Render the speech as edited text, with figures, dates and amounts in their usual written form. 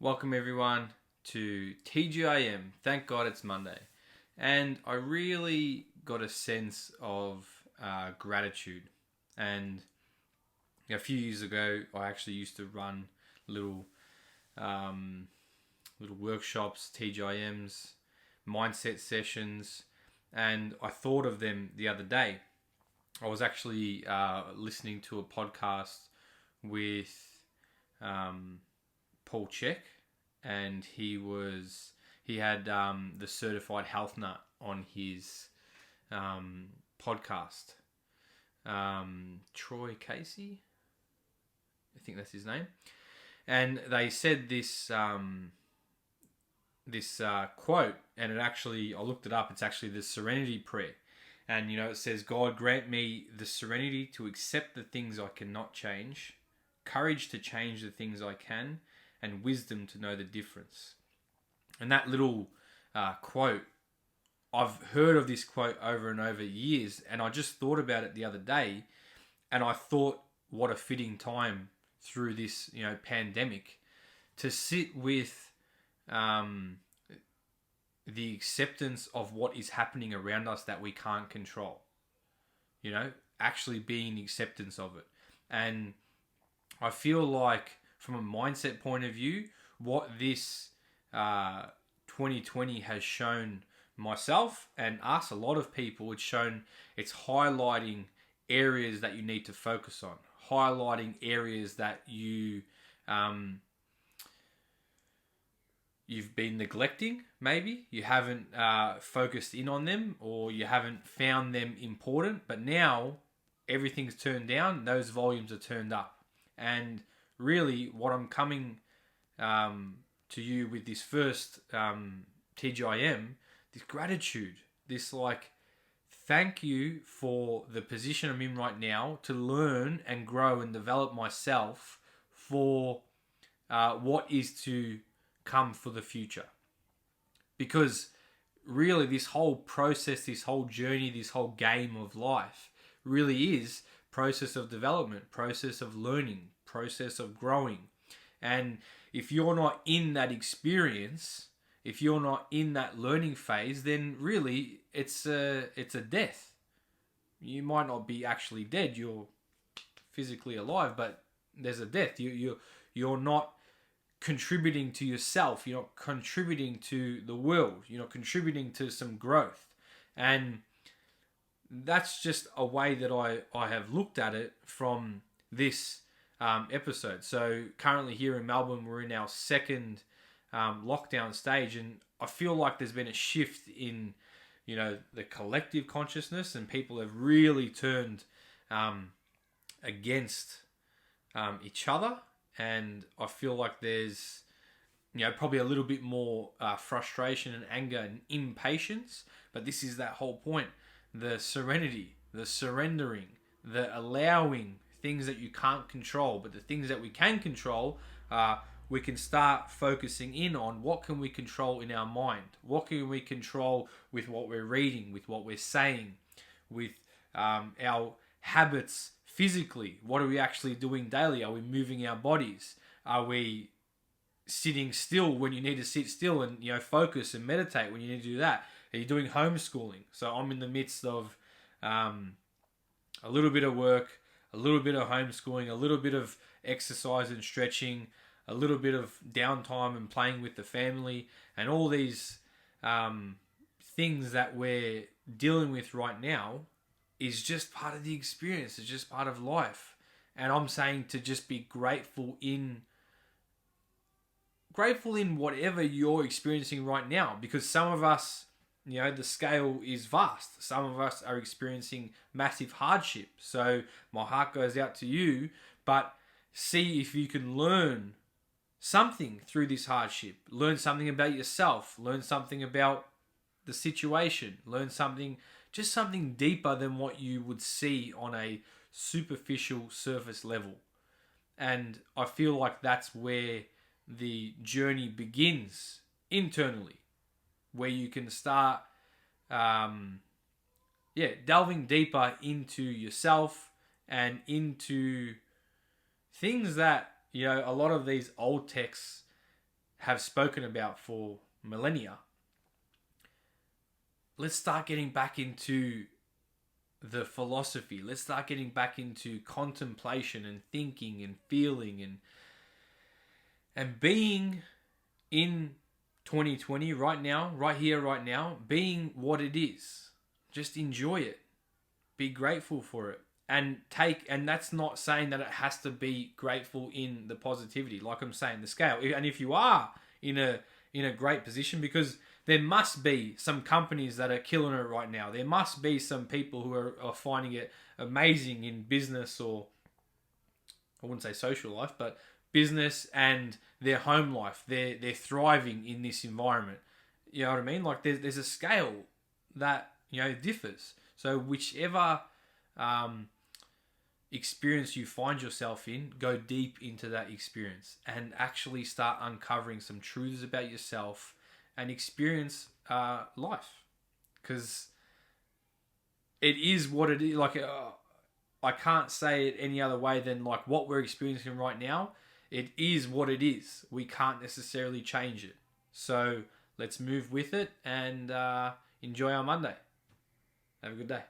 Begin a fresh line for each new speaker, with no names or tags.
Welcome everyone to TGIM. Thank God it's Monday. And I really got a sense of gratitude. And a few years ago, I actually used to run little um, little workshops, TGIMs, mindset sessions, and I thought of them the other day. I was actually listening to a podcast with Paul Chek, and he had the certified health nut on his podcast. Troy Casey, I think that's his name, and they said this quote, and I looked it up. It's actually the Serenity Prayer, and it says, "God grant me the serenity to accept the things I cannot change, courage to change the things I can, and wisdom to know the difference." And that little quote, I've heard of this quote over and over years, and I just thought about it the other day, and I thought, what a fitting time through this pandemic to sit with the acceptance of what is happening around us that we can't control. Actually being acceptance of it. And I feel like from a mindset point of view, what this 2020 has shown myself and us, a lot of people, it's highlighting areas that you need to focus on, highlighting areas that you've been neglecting. Maybe you haven't focused in on them, or you haven't found them important, but now everything's turned down, those volumes are turned up. And really what I'm coming to you with this first TGIM, this gratitude, this thank you for the position I'm in right now to learn and grow and develop myself for what is to come for the future. Because really this whole process, this whole journey, this whole game of life really is process of development, process of learning, process of growing. And if you're not in that experience, if you're not in that learning phase, then really it's a death. You might not be actually dead, you're physically alive, but there's a death. You're not contributing to yourself, you're not contributing to the world, you're not contributing to some growth. And that's just a way that I have looked at it from this episode. So currently here in Melbourne, we're in our second lockdown stage, and I feel like there's been a shift in the collective consciousness, and people have really turned against each other. And I feel like there's probably a little bit more frustration and anger and impatience, but this is that whole point: the serenity, the surrendering, the allowing things that you can't control, but the things that we can control, we can start focusing in on what can we control in our mind, what can we control with what we're reading, with what we're saying, with our habits physically. What are we actually doing daily? Are we moving our bodies? Are we sitting still when you need to sit still and focus and meditate when you need to do that? Are you doing homeschooling? So I'm in the midst of a little bit of work, a little bit of homeschooling, a little bit of exercise and stretching, a little bit of downtime and playing with the family, and all these things that we're dealing with right now is just part of the experience. It's just part of life. And I'm saying to just be grateful in whatever you're experiencing right now, because some of us, the scale is vast. Some of us are experiencing massive hardship. So my heart goes out to you, but see if you can learn something through this hardship. Learn something about yourself. Learn something about the situation. Learn something deeper than what you would see on a superficial surface level. And I feel like that's where the journey begins internally, where you can start delving deeper into yourself and into things that a lot of these old texts have spoken about for millennia, let's start getting back into the philosophy. Let's start getting back into contemplation and thinking and feeling and being in 2020 right now, right here, right now, being what it is. Just enjoy it. Be grateful for it. And that's not saying that it has to be grateful in the positivity. Like I'm saying, the scale. And if you are in a great position, because there must be some companies that are killing it right now. There must be some people who are finding it amazing in business, or I wouldn't say social life, but business and their home life. They're thriving in this environment. You know what I mean? Like there's a scale that, you know, differs. So whichever experience you find yourself in, go deep into that experience and actually start uncovering some truths about yourself and experience life, because it is what it is. Like I can't say it any other way than like what we're experiencing right now. It is what it is. We can't necessarily change it. So let's move with it and enjoy our Monday. Have a good day.